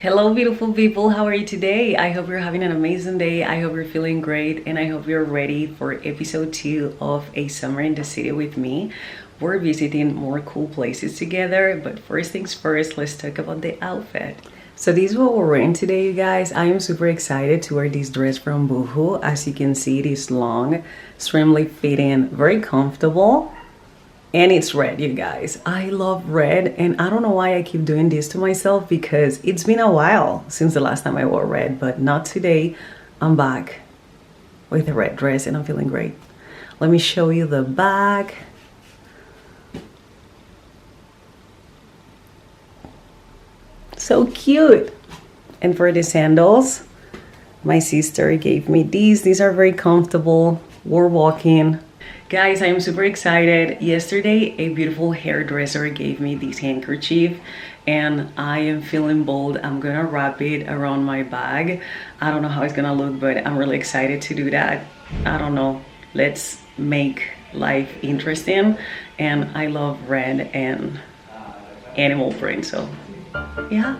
Hello, beautiful people. How are you today? I hope you're having an amazing day. I hope you're feeling great, and I hope you're ready for episode 2 of A Summer in the City with me. We're visiting more cool places together, but first things first, let's talk about the outfit. So this is what we're wearing today, you guys. I am super excited to wear this dress from Boohoo. As you can see, it is long, extremely fitting, very comfortable. And it's red, you guys. I love red, and I don't know why I keep doing this to myself because it's been a while since the last time I wore red, but not today. I'm back with a red dress and I'm feeling great. Let me show you the back. So cute. And for the sandals, my sister gave me these. These are very comfortable. We're walking. Guys, I am super excited. Yesterday, a beautiful hairdresser gave me this handkerchief and I am feeling bold. I'm gonna wrap it around my bag. I don't know how it's gonna look, but I'm really excited to do that. I don't know. Let's make life interesting. And I love red and animal print, so yeah.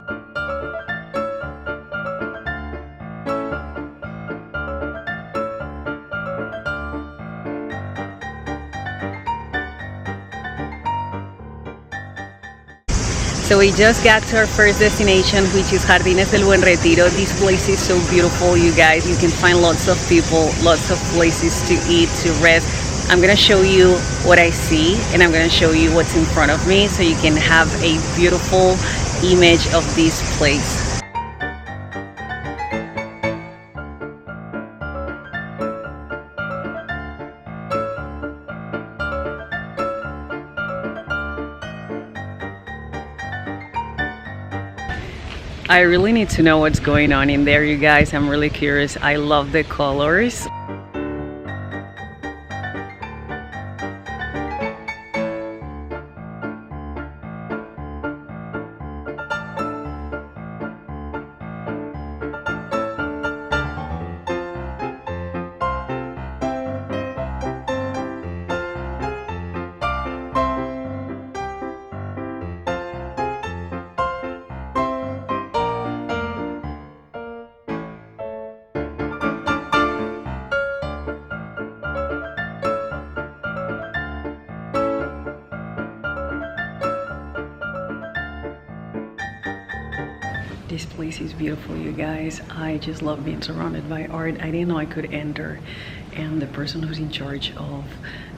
So we just got to our first destination, which is Jardines del Buen Retiro. This place is so beautiful, you guys. You can find lots of people, lots of places to eat, to rest. I'm gonna show you what I see, and I'm gonna show you what's in front of me so you can have a beautiful image of this place. I really need to know what's going on in there, you guys. I'm really curious. I love the colors. This place is beautiful, you guys. I just love being surrounded by art. I didn't know I could enter, and the person who's in charge of,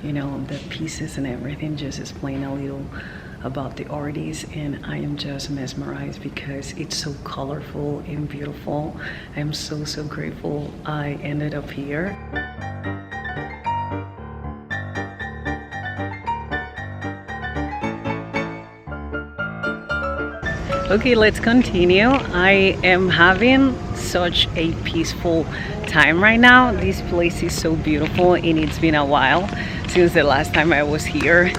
the pieces and everything just explained a little about the artists, and I am just mesmerized because it's so colorful and beautiful. I'm so grateful I ended up here. Okay, let's continue. I am having such a peaceful time right now. This place is so beautiful, and it's been a while since the last time I was here.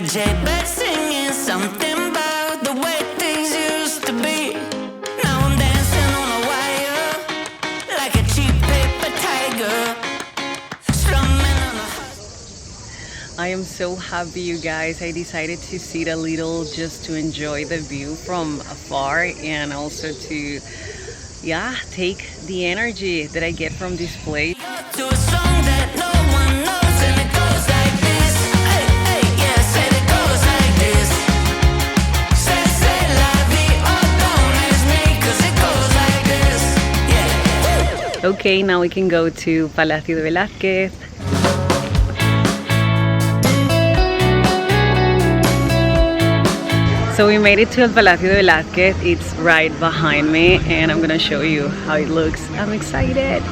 Jaybird singing something about the way things used to be. Now I'm dancing on a wire like a cheap paper tiger. Strumming on a... I am so happy, you guys. I decided to sit a little just to enjoy the view from afar, and also to take the energy that I get from this place. To a song that no one knows, and it goes like this. Hey, hey, yeah, say it goes like this. Say la vie, oh, don't ask me, 'cause it goes like this. Yeah. Okay, now we can go to Palacio de Velázquez. So we made it to El Palacio de Velázquez. It's right behind me, and I'm gonna show you how it looks. I'm excited.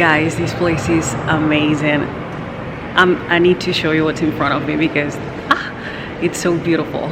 Guys, this place is amazing. I need to show you what's in front of me because it's so beautiful.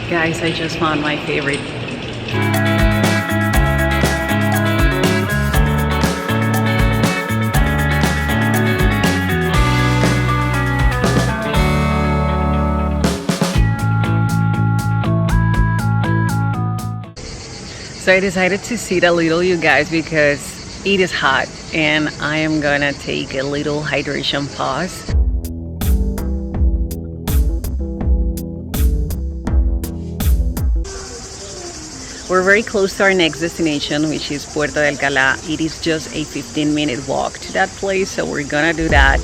Guys, I just found my favorite. So I decided to sit a little, you guys, because it is hot and I am gonna take a little hydration pause. We're very close to our next destination, which is Puerta de Alcalá. It is just a 15-minute walk to that place, so we're gonna do that.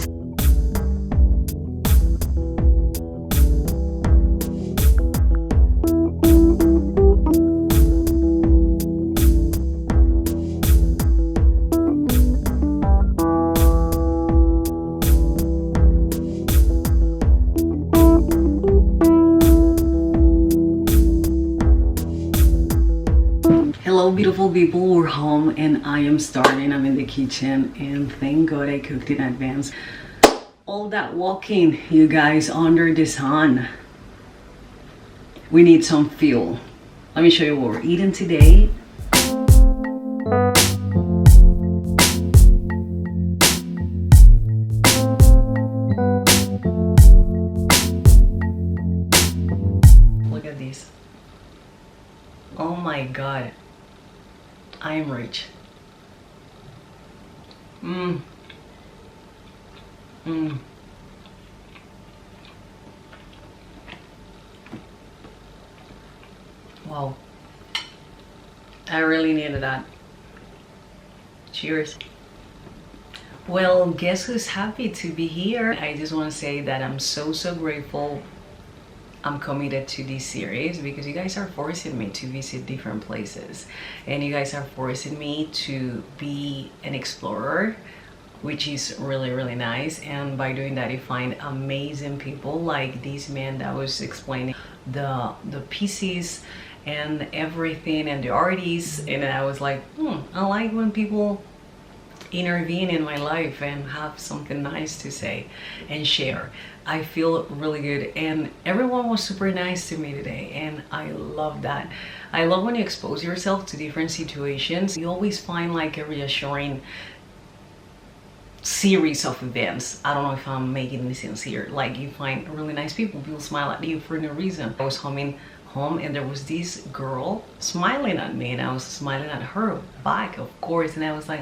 Hello beautiful people, we're home and I am starving. I'm in the kitchen and thank God I cooked in advance. All that walking, you guys, under the sun. We need some fuel. Let me show you what we're eating today. Look at this. Oh my God. I am rich. Wow. I really needed that. Cheers. Well, guess who's happy to be here? I just want to say that I'm so grateful. I'm committed to this series because you guys are forcing me to visit different places and you guys are forcing me to be an explorer, which is really nice. And by doing that, you find amazing people like this man that was explaining the pieces and everything and the artists, and I was like, I like when people intervene in my life and have something nice to say and share. I feel really good and everyone was super nice to me today and I love that. I love when you expose yourself to different situations. You always find like a reassuring series of events. I don't know if I'm making this sincere. Like you find really nice people smile at you for no reason. I was coming home and there was this girl smiling at me and I was smiling at her back, of course, and I was like,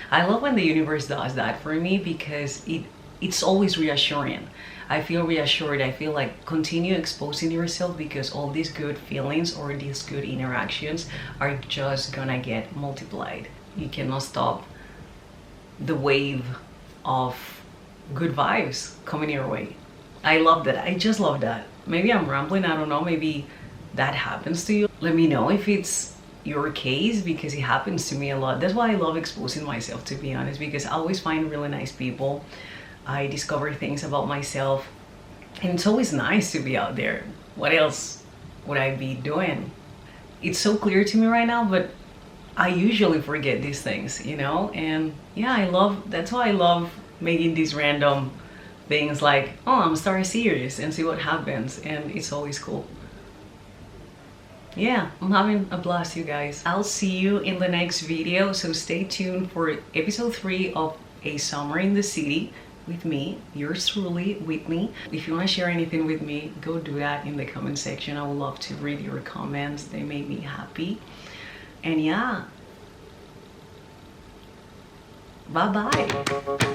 I love when the universe does that for me because it's always reassuring. I feel reassured. I feel like continue exposing yourself because all these good feelings or these good interactions are just gonna get multiplied. You cannot stop the wave of good vibes coming your way. I love that. I just love that. Maybe I'm rambling, I don't know, maybe that happens to you. Let me know if it's your case because it happens to me a lot. That's why I love exposing myself, to be honest, because I always find really nice people. I discover things about myself and it's always nice to be out there. What else would I be doing? It's so clear to me right now, but I usually forget these things, you know? And yeah, that's why I love making these random things like, I'm starting series and see what happens, and it's always cool. Yeah, I'm having a blast, you guys. I'll see you in the next video, so stay tuned for episode 3 of A Summer in the City with me, yours truly, Whitney. If you want to share anything with me, go do that in the comment section. I would love to read your comments. They make me happy. And yeah, Bye bye.